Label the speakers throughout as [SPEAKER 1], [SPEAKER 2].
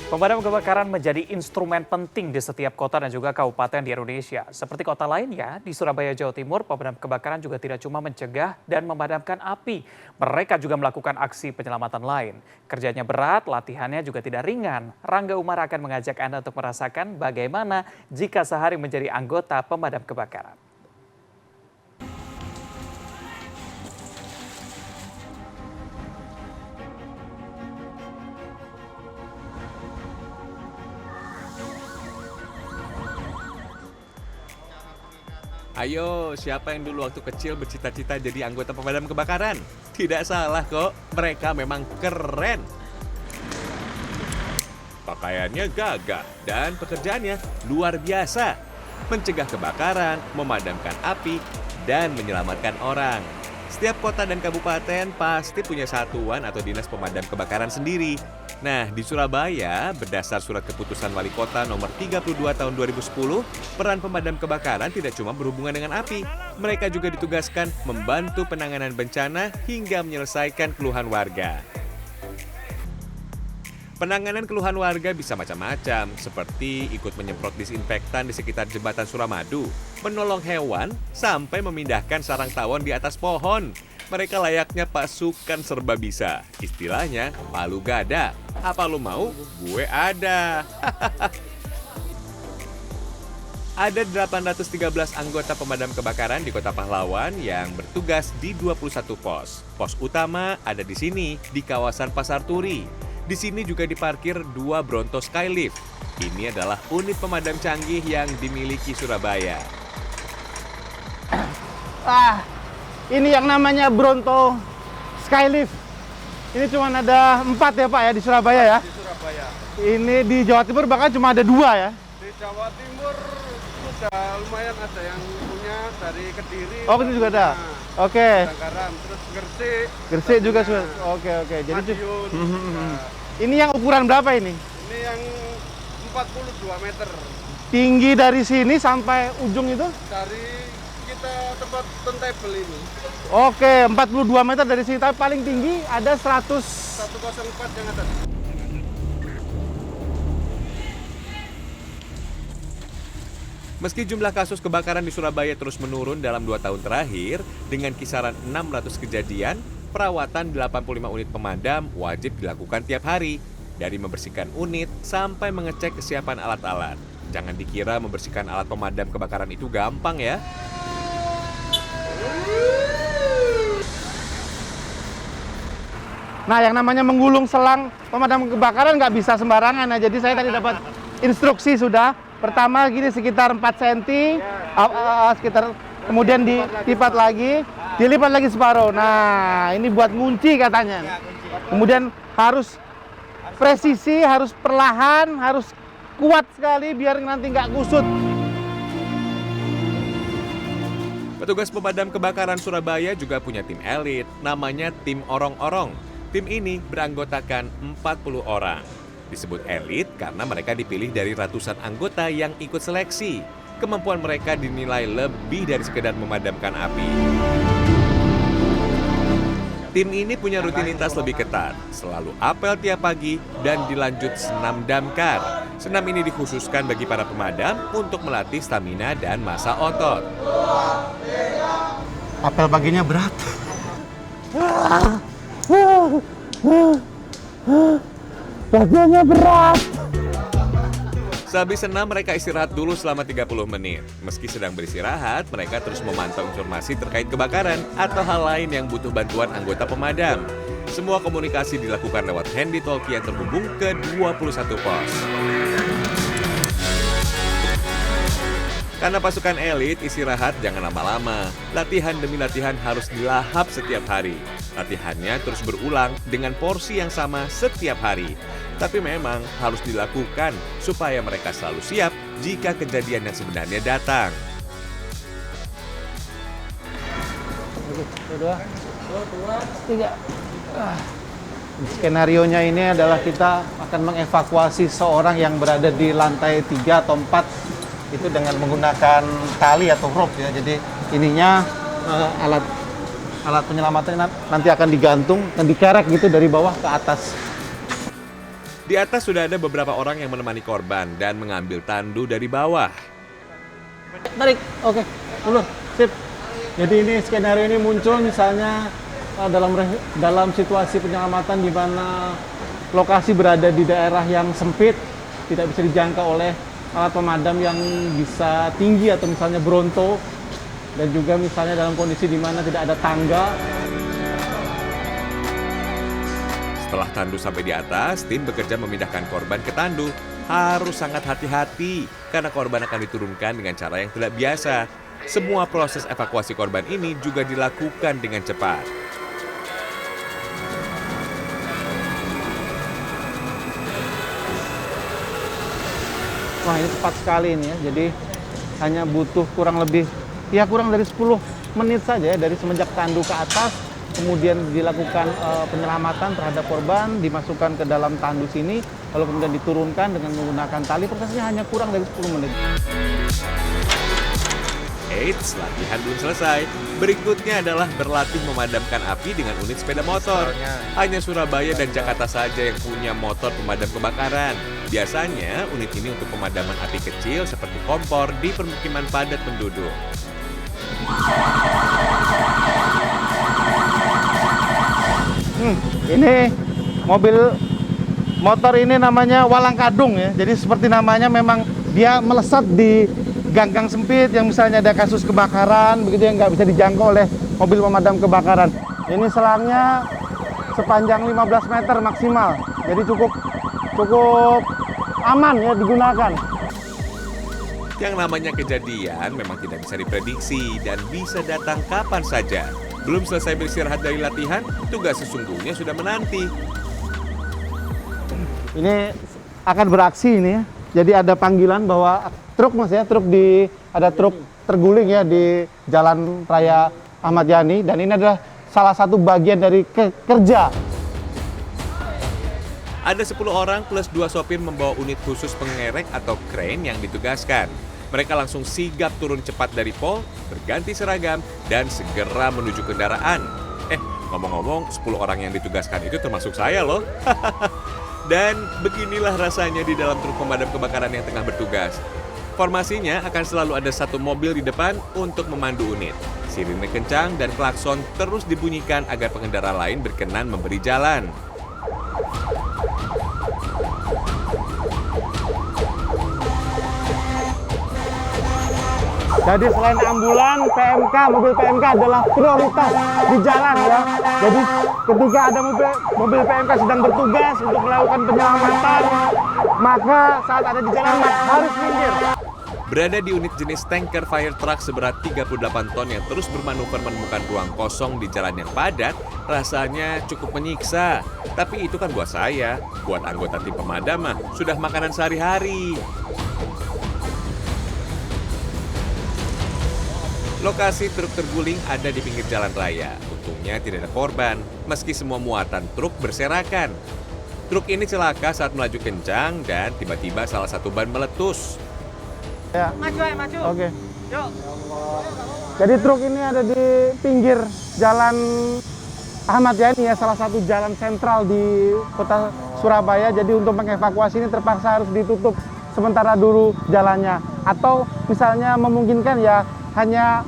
[SPEAKER 1] Pemadam kebakaran menjadi instrumen penting di setiap kota dan juga kabupaten di Indonesia. Seperti kota lainnya, di Surabaya, Jawa Timur, pemadam kebakaran juga tidak cuma mencegah dan memadamkan api. Mereka juga melakukan aksi penyelamatan lain. Kerjanya berat, latihannya juga tidak ringan. Rangga Umar akan mengajak Anda untuk merasakan bagaimana jika sehari menjadi anggota pemadam kebakaran.
[SPEAKER 2] Ayo, siapa yang dulu waktu kecil bercita-cita jadi anggota pemadam kebakaran? Tidak salah kok, mereka memang keren. Pakaiannya gagah dan pekerjaannya luar biasa. Mencegah kebakaran, memadamkan api, dan menyelamatkan orang. Setiap kota dan kabupaten pasti punya satuan atau dinas pemadam kebakaran sendiri. Nah, di Surabaya, berdasar surat keputusan Wali Kota nomor 32 tahun 2010, peran pemadam kebakaran tidak cuma berhubungan dengan api. Mereka juga ditugaskan membantu penanganan bencana hingga menyelesaikan keluhan warga. Penanganan keluhan warga bisa macam-macam, seperti ikut menyemprot disinfektan di sekitar jembatan Suramadu, menolong hewan, sampai memindahkan sarang tawon di atas pohon. Mereka layaknya pasukan serba bisa. Istilahnya, palu gada. Apa lu mau? Gue ada. Ada 813 anggota pemadam kebakaran di Kota Pahlawan yang bertugas di 21 pos. Pos utama ada di sini, di kawasan Pasar Turi. Di sini juga diparkir 2 Bronto Skylift. Ini adalah unit pemadam canggih yang dimiliki Surabaya.
[SPEAKER 3] Ini yang namanya Bronto Skylift. Ini cuma ada 4 ya Pak ya di Surabaya ya?
[SPEAKER 4] Di Surabaya.
[SPEAKER 3] Ini di Jawa Timur bahkan cuma ada 2 ya?
[SPEAKER 4] Di Jawa Timur sudah lumayan ada yang punya dari Kediri.
[SPEAKER 3] Oh, ini juga ada? Oke.
[SPEAKER 4] Garam, terus Gresik.
[SPEAKER 3] Gresik juga sudah. Oke. Jadi
[SPEAKER 4] Madiun. Nah,
[SPEAKER 3] ini yang ukuran berapa ini?
[SPEAKER 4] ini yang 42 meter.
[SPEAKER 3] Tinggi dari sini sampai ujung itu?
[SPEAKER 4] Dari kita tempat turntable ini.
[SPEAKER 3] Oke, 42 meter dari sini. Tapi paling tinggi ada 100.
[SPEAKER 4] 104 yang atas.
[SPEAKER 2] Meski jumlah kasus kebakaran di Surabaya terus menurun dalam 2 tahun terakhir, dengan kisaran 600 kejadian, perawatan 85 unit pemadam wajib dilakukan tiap hari. Dari membersihkan unit sampai mengecek kesiapan alat-alat. Jangan dikira membersihkan alat pemadam kebakaran itu gampang ya.
[SPEAKER 3] Nah, yang namanya menggulung selang pemadam kebakaran nggak bisa sembarangan ya. Jadi saya tadi dapat instruksi sudah. Pertama gini sekitar 4 cm, sekitar kemudian dilipat lagi, dilipat lagi separuh. Nah, ini buat ngunci katanya. Kemudian harus presisi, harus perlahan, harus kuat sekali biar nanti nggak kusut.
[SPEAKER 2] Petugas pemadam kebakaran Surabaya juga punya tim elit, namanya tim orong-orong. Tim ini beranggotakan 40 orang. Disebut elit karena mereka dipilih dari ratusan anggota yang ikut seleksi. Kemampuan mereka dinilai lebih dari sekedar memadamkan api. Tim ini punya rutinitas lebih ketat, selalu apel tiap pagi dan dilanjut senam damkar. Senam ini dikhususkan bagi para pemadam untuk melatih stamina dan massa otot.
[SPEAKER 3] Apel paginya berat. Bagiannya berat.
[SPEAKER 2] Sehabis senam, mereka istirahat dulu selama 30 menit. Meski sedang beristirahat, mereka terus memantau informasi terkait kebakaran atau hal lain yang butuh bantuan anggota pemadam. Semua komunikasi dilakukan lewat handy-talkie yang terhubung ke 21 pos. Karena pasukan elit, istirahat jangan lama-lama. Latihan demi latihan harus dilahap setiap hari. Latihannya terus berulang dengan porsi yang sama setiap hari. Tapi memang harus dilakukan supaya mereka selalu siap jika kejadian yang sebenarnya datang.
[SPEAKER 3] Dua, tiga. Skenarionya ini adalah kita akan mengevakuasi seorang yang berada di lantai 3 atau 4 itu dengan menggunakan tali atau rope ya. Jadi ininya alat penyelamatan nanti akan digantung dan dikerek gitu dari bawah ke atas.
[SPEAKER 2] Di atas sudah ada beberapa orang yang menemani korban dan mengambil tandu dari bawah.
[SPEAKER 3] Tarik, oke, ulur, sip. Jadi ini skenario ini muncul misalnya dalam situasi penyelamatan di mana lokasi berada di daerah yang sempit, tidak bisa dijangkau oleh alat pemadam yang bisa tinggi atau misalnya Bronto, dan juga misalnya dalam kondisi di mana tidak ada tangga.
[SPEAKER 2] Setelah tandu sampai di atas, tim bekerja memindahkan korban ke tandu. Harus sangat hati-hati karena korban akan diturunkan dengan cara yang tidak biasa. Semua proses evakuasi korban ini juga dilakukan dengan cepat.
[SPEAKER 3] Wah, ini cepat sekali ini ya. Jadi hanya butuh kurang dari 10 menit saja ya, dari semenjak tandu ke atas, kemudian dilakukan penyelamatan terhadap korban, dimasukkan ke dalam tandu sini, lalu kemudian diturunkan dengan menggunakan tali. Prosesnya hanya kurang dari 10 menit.
[SPEAKER 2] Eits, latihan belum selesai. Berikutnya adalah berlatih memadamkan api dengan unit sepeda motor. Hanya Surabaya dan Jakarta saja yang punya motor pemadam kebakaran. Biasanya unit ini untuk pemadaman api kecil seperti kompor di permukiman padat penduduk.
[SPEAKER 3] Ini mobil motor ini namanya walang kadung ya. Jadi seperti namanya memang dia melesat di gang-gang sempit yang misalnya ada kasus kebakaran begitu yang nggak bisa dijangkau oleh mobil pemadam kebakaran. Ini selangnya sepanjang 15 meter maksimal. Jadi cukup aman ya digunakan.
[SPEAKER 2] Yang namanya kejadian memang tidak bisa diprediksi dan bisa datang kapan saja. Belum selesai beristirahat dari latihan, tugas sesungguhnya sudah menanti.
[SPEAKER 3] Ini akan beraksi ini ya. Jadi ada panggilan bahwa truk ada truk terguling ya di Jalan Raya Ahmad Yani, dan ini adalah salah satu bagian dari kerja.
[SPEAKER 2] Ada 10 orang plus 2 sopir membawa unit khusus pengerek atau crane yang ditugaskan. Mereka langsung sigap turun cepat dari pol, berganti seragam, dan segera menuju kendaraan. Ngomong-ngomong, 10 orang yang ditugaskan itu termasuk saya loh. Dan beginilah rasanya di dalam truk pemadam kebakaran yang tengah bertugas. Formasinya akan selalu ada satu mobil di depan untuk memandu unit. Sirine kencang dan klakson terus dibunyikan agar pengendara lain berkenan memberi jalan.
[SPEAKER 3] Jadi selain ambulan, mobil PMK adalah prioritas di jalan ya. Jadi ketika ada mobil PMK sedang bertugas untuk melakukan penyelamatan, maka saat ada di jalan harus minggir.
[SPEAKER 2] Berada di unit jenis tanker fire truck seberat 38 ton yang terus bermanuver menemukan ruang kosong di jalan yang padat, rasanya cukup menyiksa. Tapi itu kan buat saya, buat anggota tim pemadam mah sudah makanan sehari-hari. Lokasi truk terguling ada di pinggir jalan raya. Untungnya tidak ada korban, meski semua muatan truk berserakan. Truk ini celaka saat melaju kencang dan tiba-tiba salah satu ban meletus.
[SPEAKER 3] Ya. Maju. Oke. Yuk. Jadi truk ini ada di pinggir jalan Ahmad Yani ya, salah satu jalan sentral di kota Surabaya. Jadi untuk mengevakuasi ini terpaksa harus ditutup sementara dulu jalannya. Atau misalnya memungkinkan ya hanya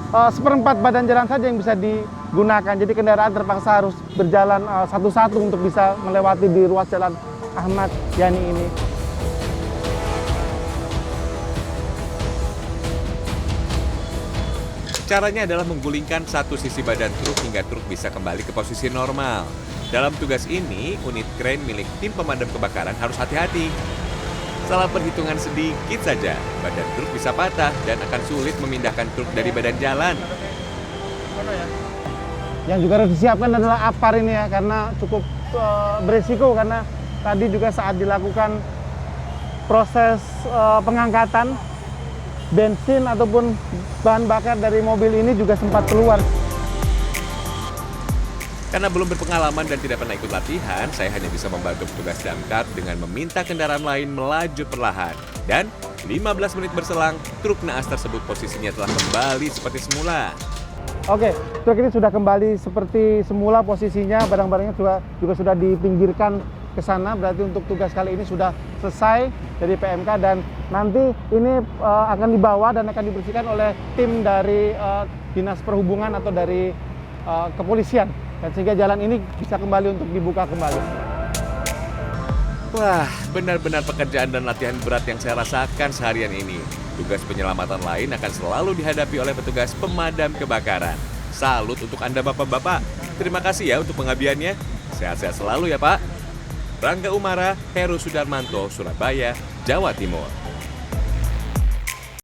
[SPEAKER 3] seperempat badan jalan saja yang bisa digunakan. Jadi kendaraan terpaksa harus berjalan satu-satu untuk bisa melewati di ruas jalan Ahmad Yani ini.
[SPEAKER 2] Caranya adalah menggulingkan satu sisi badan truk hingga truk bisa kembali ke posisi normal. Dalam tugas ini, unit crane milik tim pemadam kebakaran harus hati-hati. Salah perhitungan sedikit saja, badan truk bisa patah dan akan sulit memindahkan truk dari badan jalan.
[SPEAKER 3] Yang juga harus disiapkan adalah apar ini ya, karena cukup beresiko, karena tadi juga saat dilakukan proses pengangkatan, bensin ataupun bahan bakar dari mobil ini juga sempat keluar.
[SPEAKER 2] Karena belum berpengalaman dan tidak pernah ikut latihan, saya hanya bisa membantu petugas damkar dengan meminta kendaraan lain melaju perlahan. Dan 15 menit berselang, truk naas tersebut posisinya telah kembali seperti semula.
[SPEAKER 3] Oke, truk ini sudah kembali seperti semula posisinya, barang-barangnya juga sudah dipinggirkan ke sana, berarti untuk tugas kali ini sudah selesai dari PMK dan nanti ini akan dibawa dan akan dibersihkan oleh tim dari Dinas Perhubungan atau dari kepolisian, dan sehingga jalan ini bisa kembali untuk dibuka kembali.
[SPEAKER 2] Wah, benar-benar pekerjaan dan latihan berat yang saya rasakan seharian ini. Tugas penyelamatan lain akan selalu dihadapi oleh petugas pemadam kebakaran. Salut untuk Anda Bapak-Bapak. Terima kasih ya untuk pengabdiannya. Sehat-sehat selalu ya Pak. Rangga Umara, Heru Sudarmanto, Surabaya, Jawa Timur.